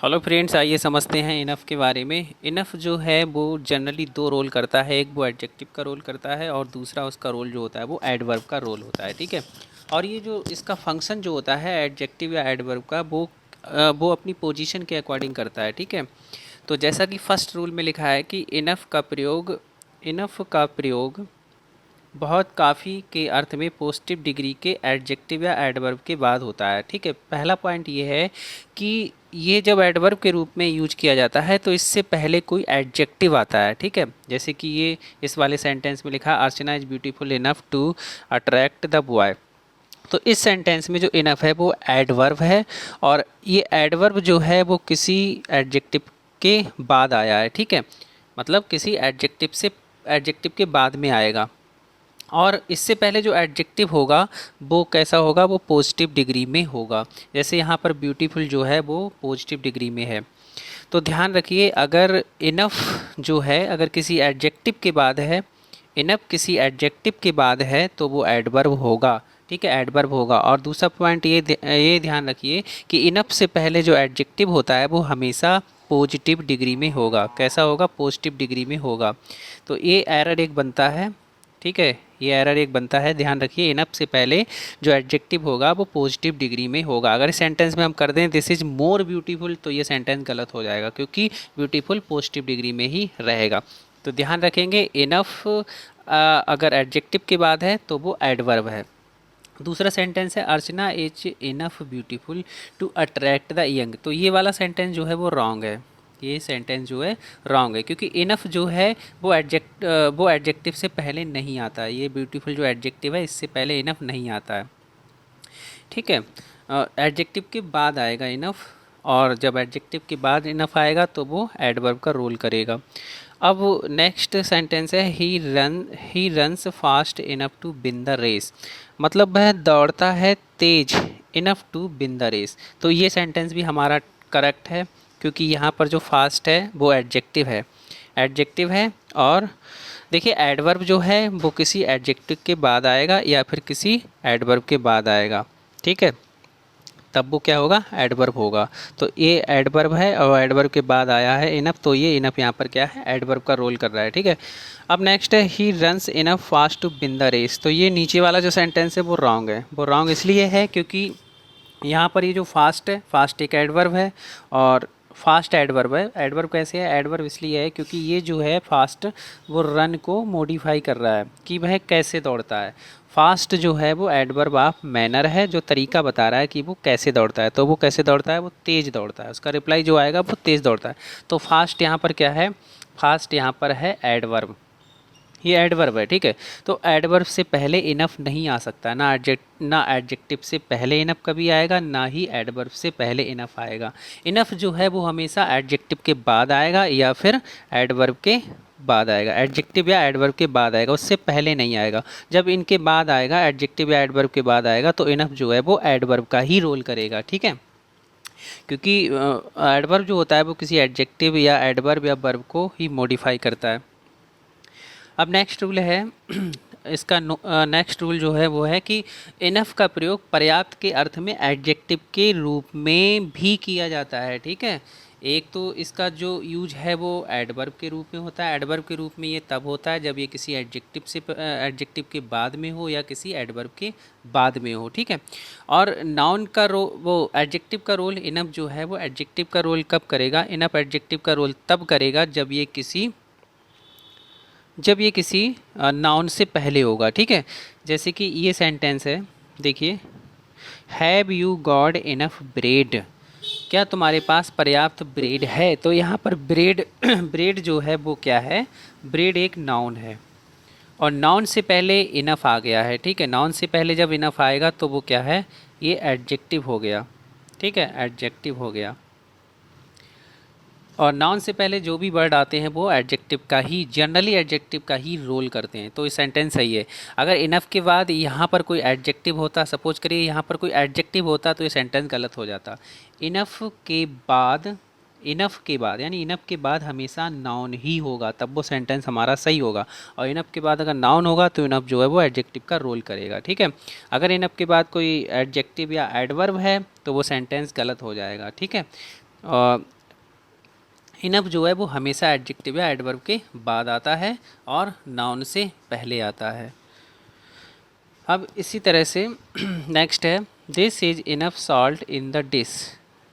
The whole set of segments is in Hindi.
हेलो फ्रेंड्स, आइए समझते हैं इनफ के बारे में। इनफ जो है वो जनरली दो रोल करता है। एक वो एडजेक्टिव का रोल करता है और दूसरा उसका रोल जो होता है वो एडवर्ब का रोल होता है। ठीक है। और ये जो इसका फंक्शन जो होता है एडजेक्टिव या एडवर्ब का वो अपनी पोजीशन के अकॉर्डिंग करता है। ठीक है। तो जैसा कि फर्स्ट रूल में लिखा है कि इनफ का प्रयोग बहुत काफ़ी के अर्थ में पॉजिटिव डिग्री के एडजेक्टिव या एडवर्ब के बाद होता है। ठीक है। पहला पॉइंट ये है कि ये जब एडवर्ब के रूप में यूज किया जाता है तो इससे पहले कोई एडजेक्टिव आता है। ठीक है। जैसे कि ये इस वाले सेंटेंस में लिखा, Archana is beautiful enough to attract the boy. तो इस सेंटेंस में जो इनफ है वो एडवर्ब है और ये एडवर्ब जो है वो किसी एडजेक्टिव के बाद आया है। ठीक है। मतलब किसी एडजेक्टिव के बाद में आएगा। और इससे पहले जो एडजेक्टिव होगा वो कैसा होगा, वो पॉजिटिव डिग्री में होगा। जैसे यहाँ पर ब्यूटीफुल जो है वो पॉजिटिव डिग्री में है। तो ध्यान रखिए, अगर इनफ जो है अगर किसी एडजेक्टिव के बाद है, इनफ किसी एडजेक्टिव के बाद है तो वो एडवर्ब होगा। ठीक है, एडवर्ब होगा। और दूसरा पॉइंट ये ध्यान रखिए कि इनफ से पहले जो एडजेक्टिव होता है वो हमेशा पॉजिटिव डिग्री में होगा। कैसा होगा, पॉजिटिव डिग्री में होगा। तो ये एरर एक बनता है। ठीक है, ये एरर एक बनता है, ध्यान रखिए। इनफ से पहले जो एडजेक्टिव होगा वो पॉजिटिव डिग्री में होगा। अगर इस सेंटेंस में हम कर दें दिस इज़ मोर ब्यूटीफुल तो ये सेंटेंस गलत हो जाएगा, क्योंकि ब्यूटीफुल पॉजिटिव डिग्री में ही रहेगा। तो ध्यान रखेंगे, इनफ अगर एडजेक्टिव के बाद है तो वो एडवर्ब है। दूसरा सेंटेंस है Archana is enough beautiful to attract the young. तो ये वाला सेंटेंस जो है वो रॉन्ग है। ये सेंटेंस जो है रॉन्ग है, क्योंकि इनफ जो है वो एडजेक्टिव से पहले नहीं आता है। ये ब्यूटीफुल जो एडजेक्टिव है इससे पहले इनफ नहीं आता है। ठीक है। एडजेक्टिव के बाद आएगा इनफ, और जब एडजेक्टिव के बाद इनफ आएगा तो वो एडवर्ब का रोल करेगा। अब नेक्स्ट सेंटेंस है he runs fast enough to win the race. मतलब वह दौड़ता है तेज enough to win the race. तो ये सेंटेंस भी हमारा करेक्ट है, क्योंकि यहाँ पर जो फास्ट है वो एडजेक्टिव है। और देखिए, एडवर्ब जो है वो किसी एडजेक्टिव के बाद आएगा या फिर किसी एडवर्ब के बाद आएगा। ठीक है, तब वो क्या होगा, एडवर्ब होगा। तो ये एडवर्ब है और एडवर्ब के बाद आया है इनफ, तो ये इनफ यहाँ पर क्या है, एडवर्ब का रोल कर रहा है। ठीक है। अब नेक्स्ट है he runs enough fast to win the race. तो ये नीचे वाला जो सेंटेंस है वो रॉन्ग है। वो रॉन्ग इसलिए है क्योंकि यहाँ पर ये जो फास्ट है, फास्ट एक एडवर्ब है और फास्ट एडवर्ब है। एडवर्ब कैसे है, एडवर्ब इसलिए है क्योंकि ये जो है फास्ट वो रन को मॉडिफाई कर रहा है कि वह कैसे दौड़ता है। फास्ट जो है वो एडवर्ब ऑफ मैनर है, जो तरीका बता रहा है कि वो कैसे दौड़ता है। तो वो कैसे दौड़ता है, वो तेज़ दौड़ता है। उसका रिप्लाई जो आएगा वो तेज़ दौड़ता है। तो फास्ट यहाँ पर क्या है, फास्ट यहाँ पर है एडवर्ब। ये एडवर्ब है। ठीक है। तो एडवर्ब से पहले इनफ नहीं आ सकता, ना एडजेक्टिव से पहले इनफ कभी आएगा, ना ही एडवर्ब से पहले इनफ आएगा। इनफ जो है वो हमेशा एडजेक्टिव के बाद आएगा या फिर एडवर्ब के बाद आएगा। एडजेक्टिव या एडवर्ब के बाद आएगा, उससे पहले नहीं आएगा। जब इनके बाद आएगा, एडजेक्टिव या एडवर्ब के बाद आएगा, तो इनफ जो है वो एडवर्ब का ही रोल करेगा। ठीक है, क्योंकि एडवर्ब जो होता है वो किसी एडजेक्टिव या एडवर्ब या वर्ब को ही मॉडिफाई करता है। अब नेक्स्ट रूल है इसका नेक्स्ट रूल जो है वो है कि इनफ का प्रयोग पर्याप्त के अर्थ में एडजेक्टिव के रूप में भी किया जाता है। ठीक है। एक तो इसका जो यूज है वो एडवर्ब के रूप में होता है। एडवर्ब के रूप में ये तब होता है जब ये किसी एडजेक्टिव के बाद में हो या किसी एडवर्ब के बाद में हो। ठीक है। और नाउन का वो एडजेक्टिव का रोल इनफ जो है वो एडजेक्टिव का रोल कब करेगा, इनफ एडजेक्टिव का रोल तब करेगा जब ये किसी नाउन से पहले होगा। ठीक है। जैसे कि ये सेंटेंस है, देखिए, have you got enough bread. क्या तुम्हारे पास पर्याप्त ब्रेड है। तो यहाँ पर ब्रेड ब्रेड जो है वो क्या है, ब्रेड एक नाउन है और नाउन से पहले इनफ आ गया है। ठीक है। नाउन से पहले जब इनफ आएगा तो वो क्या है, ये एडजेक्टिव हो गया। ठीक है, एडजेक्टिव हो गया। और नाउन से पहले जो भी वर्ड आते हैं वो एडजेक्टिव का ही, जनरली एडजेक्टिव का ही रोल करते हैं। तो ये सेंटेंस सही है। अगर इनफ के बाद यहाँ पर कोई एडजेक्टिव होता, सपोज करिए यहाँ पर कोई एडजेक्टिव होता, तो ये सेंटेंस गलत हो जाता। इनफ के बाद यानी इनफ के बाद हमेशा नाउन ही होगा, तब वो सेंटेंस हमारा सही होगा। और इनफ के बाद अगर नाउन होगा तो इनफ जो है वो एडजेक्टिव का रोल करेगा। ठीक है। अगर इनफ के बाद कोई एडजेक्टिव या एडवर्ब है तो वो सेंटेंस गलत हो जाएगा। ठीक है। इनफ जो है वो हमेशा एडजेक्टिव या एडवर्ब के बाद आता है और नाउन से पहले आता है। अब इसी तरह से नेक्स्ट है this is enough salt in the dish,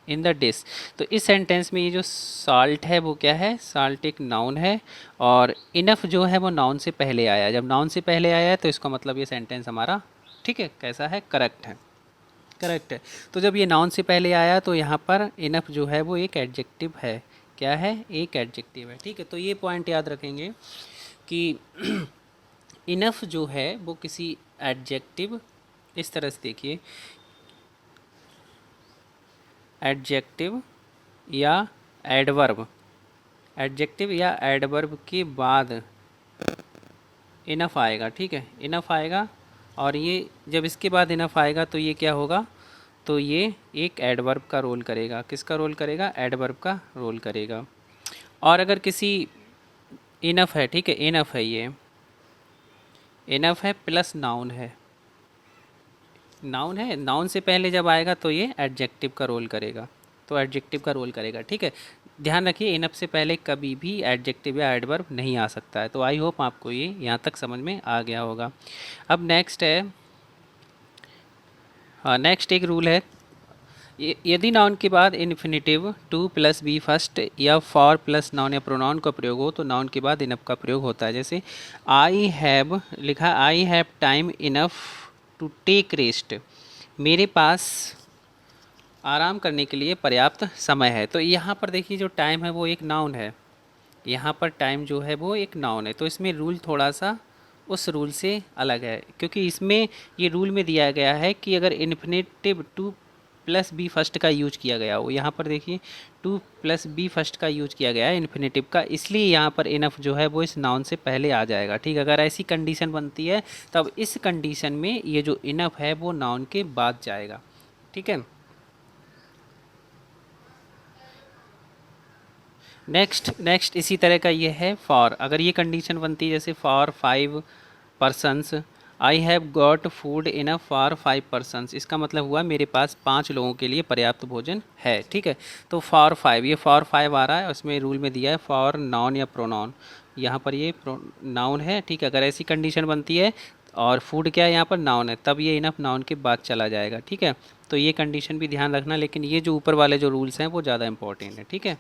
in the dish. तो इस सेंटेंस में ये जो सॉल्ट है वो क्या है, सॉल्ट एक नाउन है और इनफ जो है वो नाउन से पहले आया। जब नाउन से पहले आया है तो इसका मतलब ये सेंटेंस हमारा ठीक है कैसा है, करेक्ट है, करेक्ट है। तो जब ये नाउन से पहले आया तो यहाँ पर इनफ जो है वो एक एडजेक्टिव है, क्या है, एक एडजेक्टिव है। ठीक है, तो ये पॉइंट याद रखेंगे कि इनफ जो है वो किसी एडजेक्टिव, इस तरह से देखिए, एडजेक्टिव या एडवर्ब, एडजेक्टिव या एडवर्ब के बाद इनफ आएगा। ठीक है, इनफ आएगा और ये जब इसके बाद इनफ आएगा तो ये क्या होगा, तो ये एक एडवर्ब का रोल करेगा। किसका रोल करेगा, एडवर्ब का रोल करेगा। और अगर किसी इनफ है, ठीक है, इनफ है, ये इनफ है प्लस नाउन है, नाउन है, नाउन से पहले जब आएगा तो ये एडजेक्टिव का रोल करेगा, तो एडजेक्टिव का रोल करेगा। ठीक है, ध्यान रखिए इनफ से पहले कभी भी एडजेक्टिव या एडवर्ब नहीं आ सकता है। तो आई होप आपको ये यहाँ तक समझ में आ गया होगा। अब नेक्स्ट है, हाँ नेक्स्ट एक रूल है, यदि नाउन के बाद infinitive to plus V first या फॉर प्लस नाउन या प्रोनाउन का प्रयोग हो तो नाउन के बाद इनफ का प्रयोग होता है। जैसे आई हैव लिखा, I have time enough to take rest, मेरे पास आराम करने के लिए पर्याप्त समय है। तो यहाँ पर देखिए जो टाइम है वो एक नाउन है, यहाँ पर टाइम जो है वो एक नाउन है। तो इसमें रूल थोड़ा सा उस रूल से अलग है, क्योंकि इसमें ये रूल में दिया गया है कि अगर infinitive to plus V first का यूज किया गया हो, यहाँ पर देखिए टू प्लस बी फर्स्ट का यूज किया गया है इन्फिनेटिव का, इसलिए यहाँ पर इनफ जो है वो इस नाउन से पहले आ जाएगा। ठीक है, अगर ऐसी कंडीशन बनती है तब इस कंडीशन में ये जो इनफ है वो नाउन के बाद जाएगा। ठीक है, नेक्स्ट इसी तरह का ये है फॉर। अगर ये कंडीशन बनती है जैसे for 5 persons I have got food enough for 5 persons, इसका मतलब हुआ मेरे पास 5 लोगों के लिए पर्याप्त भोजन है। ठीक है, तो फॉर 5, ये फॉर 5 आ रहा है, उसमें रूल में दिया है फॉर नाउन या प्रोनाउन, यहाँ पर ये नाउन है। ठीक है, अगर ऐसी कंडीशन बनती है और फूड क्या है यहाँ पर नाउन है, तब ये इनफ नाउन के बाद चला जाएगा। ठीक है, तो ये कंडीशन भी ध्यान रखना, लेकिन ये जो ऊपर वाले जो रूल्स हैं वो ज़्यादा इंपॉर्टेंट है। ठीक है।